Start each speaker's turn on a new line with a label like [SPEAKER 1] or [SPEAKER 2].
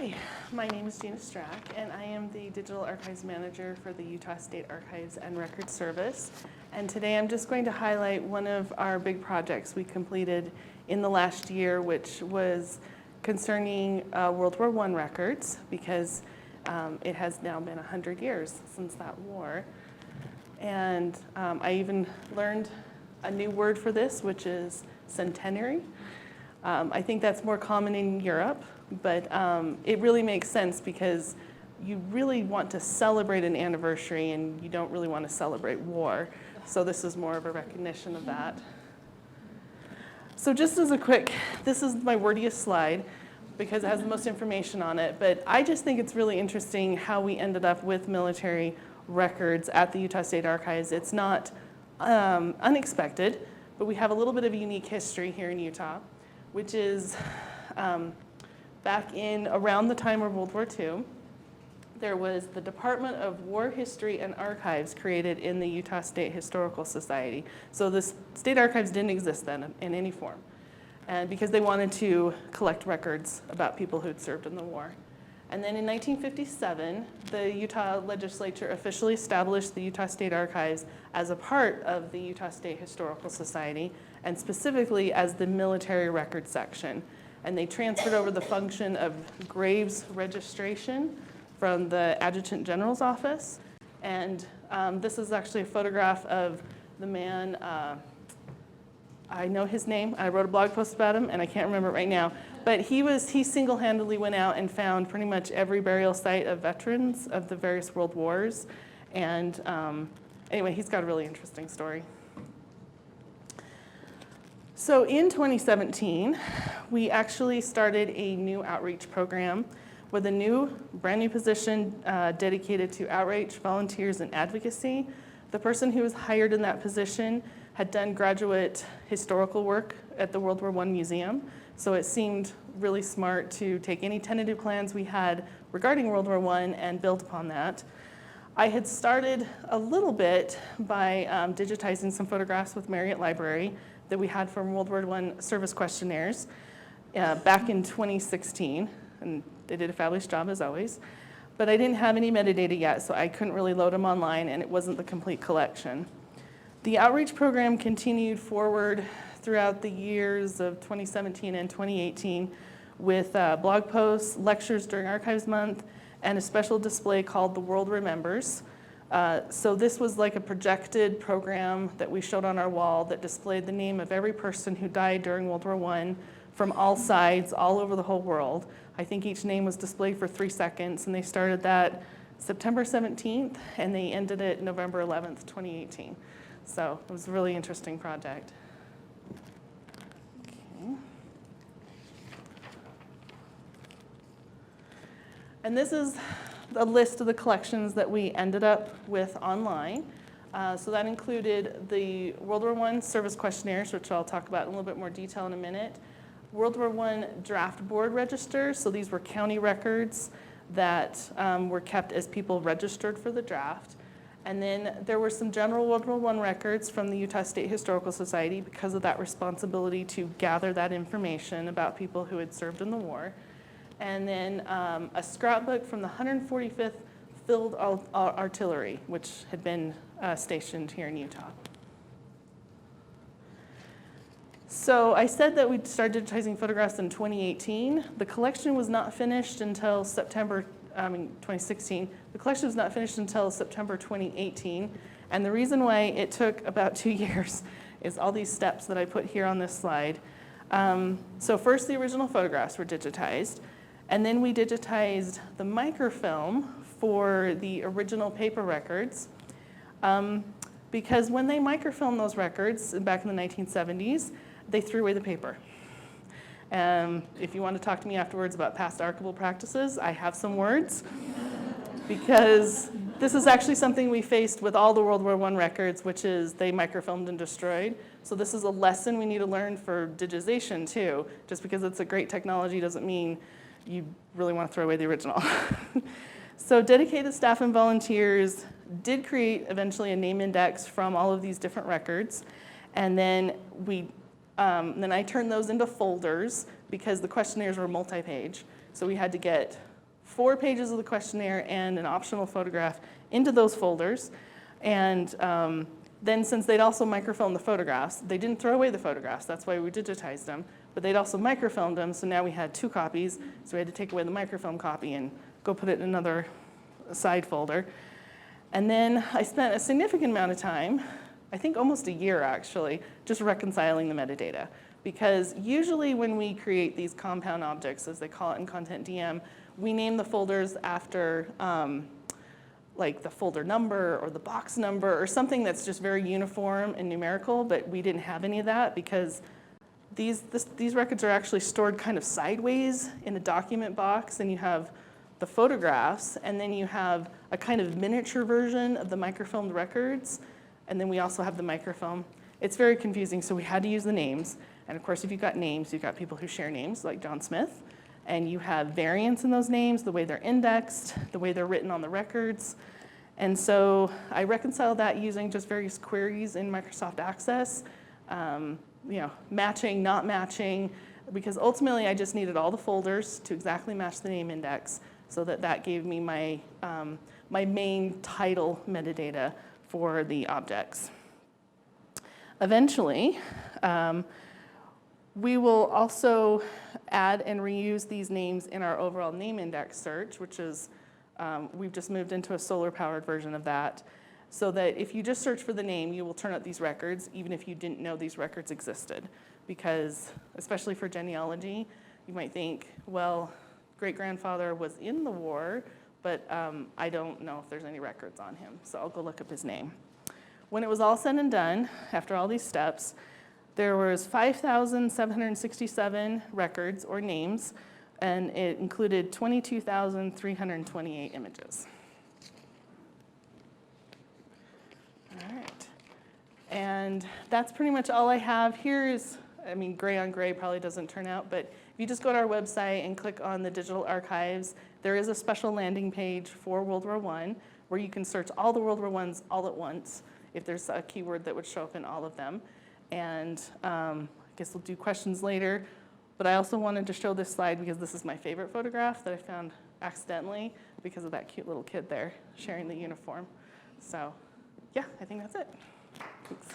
[SPEAKER 1] Hi, my name is Gina Strack, and I am the Digital Archives Manager for the Utah State Archives and Records Service. And today I'm just going to highlight one of our big projects we completed in the last year, which was concerning World War I records, because it has now been 100 years since that war. And I even learned a new word for this, which is centenary. I think that's more common in Europe, but it really makes sense because you really want to celebrate an anniversary and you don't really want to celebrate war. So this is more of a recognition of that. So just as a quick, this is my wordiest slide because it has the most information on it, but I just think it's really interesting how we ended up with military records at the Utah State Archives. It's not unexpected, but we have a little bit of a unique history here in Utah, which is back in around the time of World War II, there was the Department of War History and Archives created in the Utah State Historical Society. So the State Archives didn't exist then in any form, and because they wanted to collect records about people who'd served in the war. And then in 1957, the Utah legislature officially established the Utah State Archives as a part of the Utah State Historical Society, and specifically as the military records section. And they transferred over the function of graves registration from the Adjutant General's office. And this is actually a photograph of the man, I know his name, I wrote a blog post about him, and I can't remember it right now, but he single-handedly went out and found pretty much every burial site of veterans of the various world wars. And anyway, he's got a really interesting story. So in 2017, we actually started a new outreach program with a brand new position dedicated to outreach, volunteers, and advocacy. The person who was hired in that position had done graduate historical work at the World War I Museum, so it seemed really smart to take any tentative plans we had regarding World War I and build upon that. I had started a little bit by digitizing some photographs with Marriott Library that we had from World War I service questionnaires back in 2016, and they did a fabulous job as always. But I didn't have any metadata yet, so I couldn't really load them online, and it wasn't the complete collection. The outreach program continued forward throughout the years of 2017 and 2018 with blog posts, lectures during Archives Month, and a special display called The World Remembers. So this was like a projected program that we showed on our wall that displayed the name of every person who died during World War I from all sides, all over the whole world. I think each name was displayed for 3 seconds, and they started that September 17th, and they ended it November 11th, 2018. So it was a really interesting project. Okay. And this is a list of the collections that we ended up with online. So that included the World War I service questionnaires, which I'll talk about in a little bit more detail in a minute. World War I draft board registers, so these were county records that were kept as people registered for the draft. And then there were some general World War I records from the Utah State Historical Society because of that responsibility to gather that information about people who had served in the war. And then a scrapbook from the 145th Field Artillery, which had been stationed here in Utah. So I said that we'd start digitizing photographs in 2018. The collection was not finished until 2016. The collection was not finished until September 2018. And the reason why it took about 2 years is all these steps that I put here on this slide. So first, the original photographs were digitized. And then we digitized the microfilm for the original paper records. Because when they microfilmed those records back in the 1970s, they threw away the paper. If you want to talk to me afterwards about past archival practices, I have some words. Because this is actually something we faced with all the World War I records, which is they microfilmed and destroyed. So this is a lesson we need to learn for digitization too. Just because it's a great technology doesn't mean you really want to throw away the original. So dedicated staff and volunteers did create eventually a name index from all of these different records. And then I turned those into folders because the questionnaires were multi-page. So we had to get 4 pages of the questionnaire and an optional photograph into those folders. And then since they'd also microfilmed the photographs, they didn't throw away the photographs. That's why we digitized them. But they'd also microfilmed them, so now we had 2 copies. So we had to take away the microfilm copy and go put it in another side folder. And then I spent a significant amount of time, I think almost a year actually, just reconciling the metadata. Because usually when we create these compound objects, as they call it in Content DM, we name the folders after like the folder number or the box number or something that's just very uniform and numerical, but we didn't have any of that because these records are actually stored kind of sideways in a document box, and you have the photographs, and then you have a kind of miniature version of the microfilmed records, and then we also have the microfilm. It's very confusing, so we had to use the names. And of course, if you've got names, you've got people who share names, like John Smith, and you have variants in those names, the way they're indexed, the way they're written on the records. And so I reconciled that using just various queries in Microsoft Access, matching, not matching, because ultimately I just needed all the folders to exactly match the name index, so that gave me my, my main title metadata for the objects. Eventually, we will also add and reuse these names in our overall name index search, which is, we've just moved into a solar-powered version of that, so that if you just search for the name, you will turn up these records, even if you didn't know these records existed. Because, especially for genealogy, you might think, well, great-grandfather was in the war, but I don't know if there's any records on him, so I'll go look up his name. When it was all said and done, after all these steps, there was 5,767 records or names, and it included 22,328 images. All right, and that's pretty much all I have. Here's, gray on gray probably doesn't turn out, but if you just go to our website and click on the digital archives, there is a special landing page for World War I where you can search all the World War I's all at once if there's a keyword that would show up in all of them. And I guess we'll do questions later. But I also wanted to show this slide because this is my favorite photograph that I found accidentally because of that cute little kid there sharing the uniform. So yeah, I think that's it. Thanks.